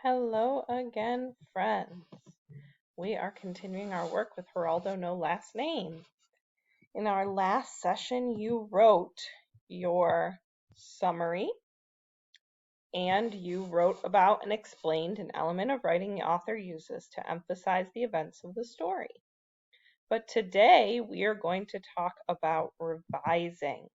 Hello again, friends. We are continuing our work with Geraldo No Last Name. In our last session, you wrote your summary and you wrote about and explained an element of writing the author uses to emphasize the events of the story. But today we are going to talk about revising.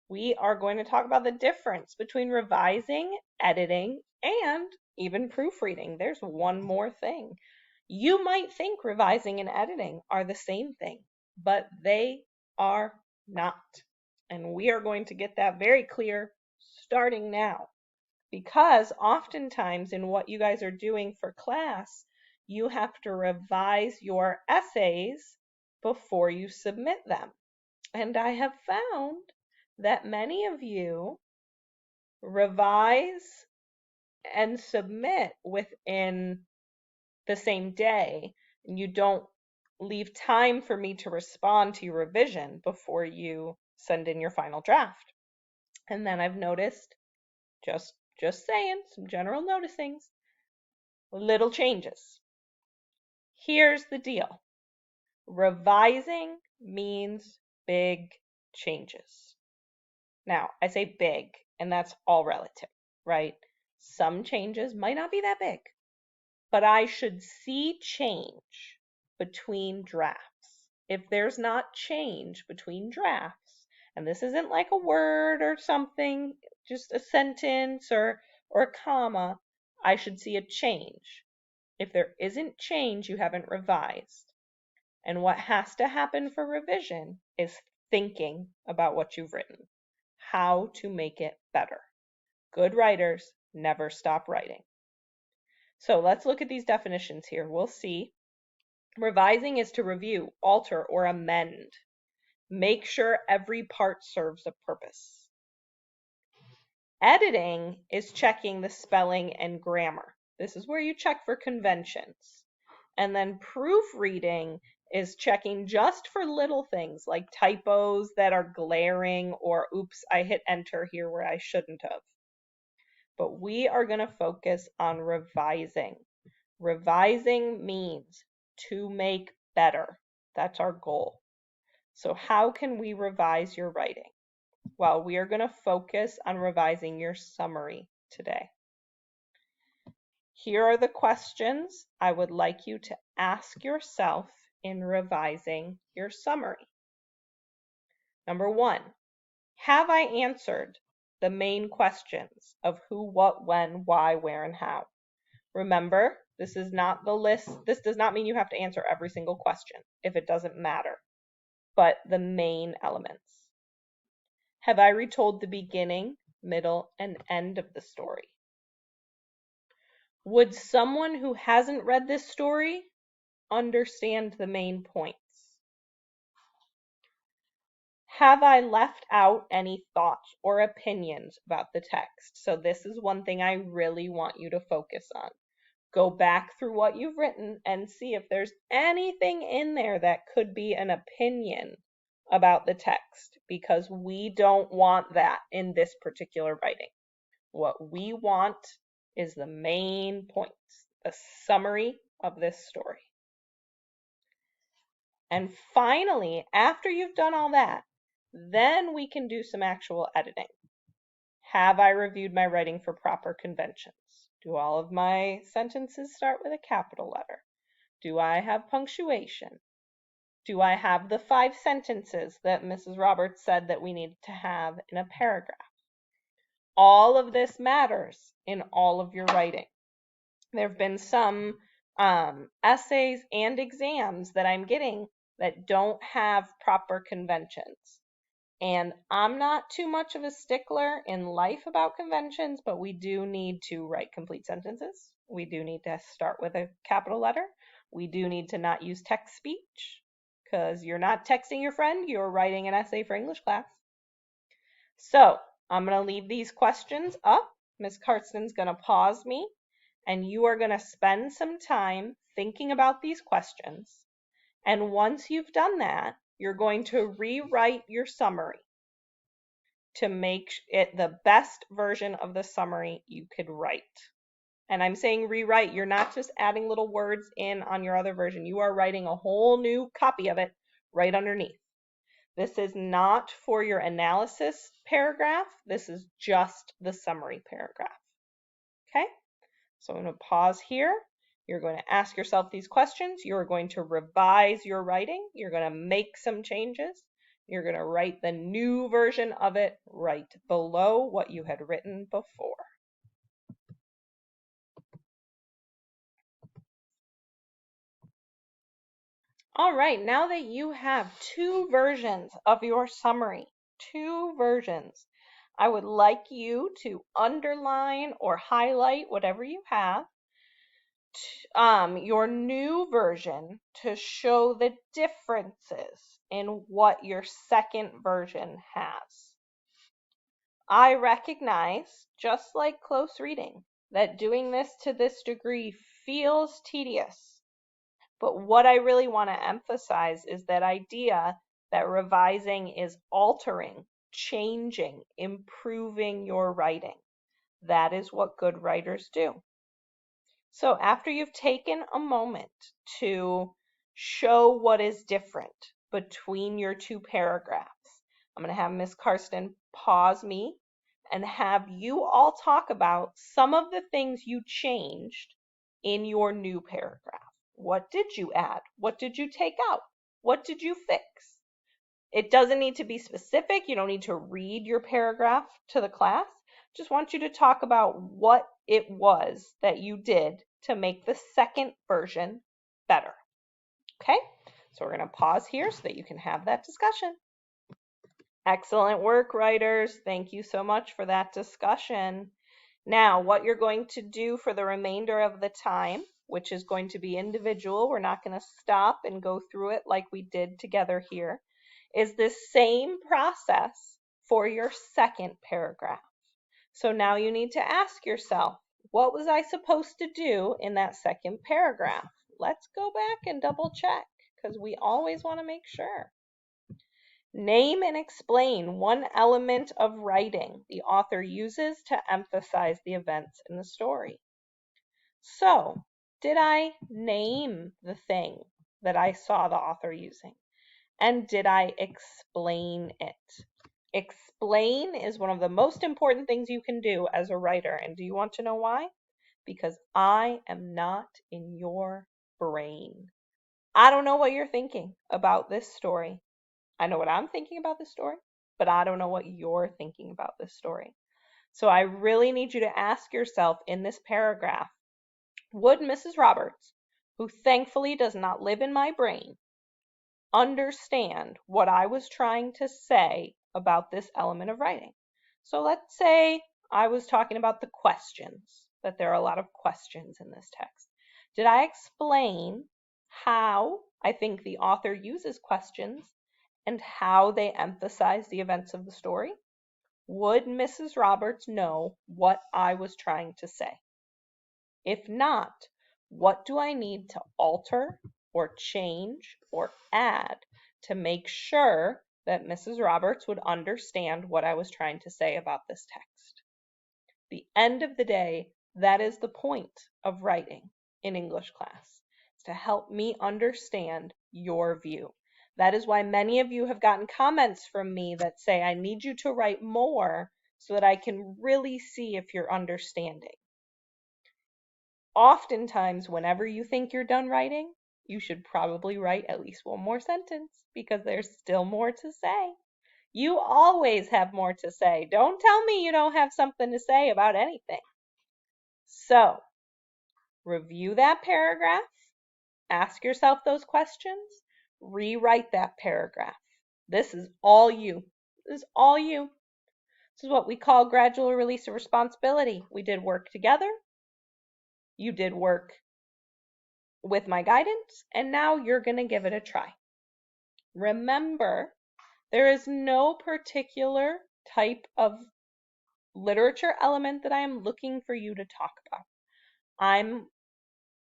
We are going to talk about the difference between revising, editing, and even proofreading. There's one more thing. You might think revising and editing are the same thing, but they are not. And we are going to get that very clear starting now. Because oftentimes in what you guys are doing for class, you have to revise your essays before you submit them. And I have found that many of you revise and submit within the same day, and you don't leave time for me to respond to your revision before you send in your final draft. And then I've noticed, just saying, some general noticings, little changes. Here's the deal. Revising means big changes. Now, I say big, and that's all relative, right? Some changes might not be that big, but I should see change between drafts. If there's not change between drafts, and this isn't like a word or something, just a sentence or a comma, I should see a change. If there isn't change, you haven't revised. And what has to happen for revision is thinking about what you've written, how to make it better. Good writers never stop writing. So let's look at these definitions here. We'll see. Revising is to review, alter, or amend. Make sure every part serves a purpose. Editing is checking the spelling and grammar. This is where you check for conventions. And then proofreading is checking just for little things like typos that are glaring or oops, I hit enter here where I shouldn't have. But we are going to focus on revising. Revising means to make better. That's our goal. So how can we revise your writing? Well, we are going to focus on revising your summary today. Here are the questions I would like you to ask yourself in revising your summary. Number 1, have I answered the main questions of who, what, when, why, where, and how? Remember, this is not the list. This does not mean you have to answer every single question if it doesn't matter, but the main elements. Have I retold the beginning, middle, and end of the story? Would someone who hasn't read this story understand the main points? Have I left out any thoughts or opinions about the text? So this is one thing I really want you to focus on. Go back through what you've written and see if there's anything in there that could be an opinion about the text, because we don't want that in this particular writing. What we want is the main points, the summary of this story. And finally, after you've done all that, then we can do some actual editing. Have I reviewed my writing for proper conventions? Do all of my sentences start with a capital letter? Do I have punctuation? Do I have the 5 sentences that Mrs. Roberts said that we needed to have in a paragraph? All of this matters in all of your writing. There have been some essays and exams that I'm getting that don't have proper conventions. And I'm not too much of a stickler in life about conventions, but we do need to write complete sentences. We do need to start with a capital letter. We do need to not use text speech, because you're not texting your friend, you're writing an essay for English class. So I'm going to leave these questions up. Ms. Cartson's going to pause me, and you are going to spend some time thinking about these questions. And once you've done that, you're going to rewrite your summary to make it the best version of the summary you could write. And I'm saying rewrite. You're not just adding little words in on your other version. You are writing a whole new copy of it right underneath. This is not for your analysis paragraph. This is just the summary paragraph. Okay? So I'm going to pause here. You're going to ask yourself these questions. You're going to revise your writing. You're going to make some changes. You're going to write the new version of it right below what you had written before. All right, now that you have two versions of your summary, two versions, I would like you to underline or highlight whatever you have, your new version to show the differences in what your second version has. I recognize, just like close reading, that doing this to this degree feels tedious. But what I really want to emphasize is that idea that revising is altering, changing, improving your writing. That is what good writers do. So after you've taken a moment to show what is different between your two paragraphs, I'm going to have Miss Karsten pause me and have you all talk about some of the things you changed in your new paragraph. What did you add? What did you take out? What did you fix? It doesn't need to be specific. You don't need to read your paragraph to the class. Just want you to talk about what it was that you did to make the second version better. Okay, so we're going to pause here so that you can have that discussion. Excellent work, writers. Thank you so much for that discussion. Now, what you're going to do for the remainder of the time, which is going to be individual, we're not going to stop and go through it like we did together here, is the same process for your second paragraph. So now you need to ask yourself, what was I supposed to do in that second paragraph? Let's go back and double check because we always want to make sure. Name and explain one element of writing the author uses to emphasize the events in the story. So, did I name the thing that I saw the author using? And did I explain it? Explain is one of the most important things you can do as a writer. And do you want to know why? Because I am not in your brain. I don't know what you're thinking about this story. I know what I'm thinking about this story, but I don't know what you're thinking about this story. So I really need you to ask yourself in this paragraph, would Mrs. Roberts, who thankfully does not live in my brain, understand what I was trying to say about this element of writing? So let's say I was talking about the questions, that there are a lot of questions in this text. Did I explain how I think the author uses questions and how they emphasize the events of the story? Would Mrs. Roberts know what I was trying to say? If not, what do I need to alter or change or add to make sure that Mrs. Roberts would understand what I was trying to say about this text? The end of the day, that is the point of writing in English class. It's to help me understand your view. That is why many of you have gotten comments from me that say, I need you to write more so that I can really see if you're understanding. Oftentimes, whenever you think you're done writing, you should probably write at least one more sentence because there's still more to say. You always have more to say. Don't tell me you don't have something to say about anything. So, review that paragraph, ask yourself those questions, rewrite that paragraph. This is all you. This is all you. This is what we call gradual release of responsibility. We did work together. You did work with my guidance, and now you're going to give it a try. Remember, there is no particular type of literature element that I am looking for you to talk about. I'm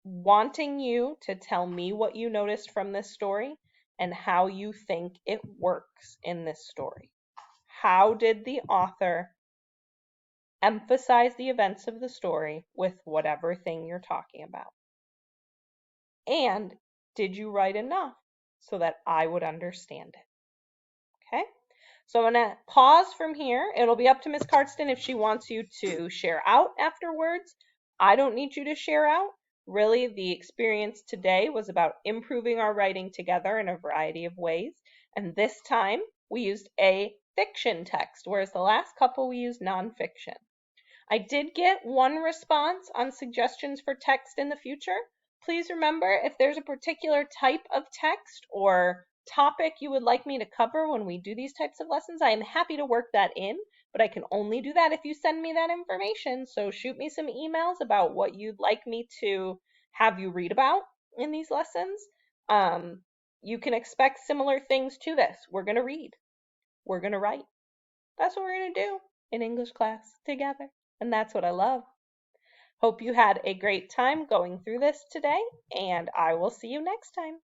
wanting you to tell me what you noticed from this story and how you think it works in this story. How did the author emphasize the events of the story with whatever thing you're talking about. And did you write enough so that I would understand it? Okay? So I'm going to pause from here. It'll be up to Miss Cardston if she wants you to share out afterwards. I don't need you to share out. Really, the experience today was about improving our writing together in a variety of ways. And this time we used a fiction text, whereas the last couple we used nonfiction. I did get one response on suggestions for text in the future. Please remember, if there's a particular type of text or topic you would like me to cover when we do these types of lessons, I am happy to work that in, but I can only do that if you send me that information. So shoot me some emails about what you'd like me to have you read about in these lessons. You can expect similar things to this. We're going to read. We're going to write. That's what we're going to do in English class together. And that's what I love. Hope you had a great time going through this today, and I will see you next time.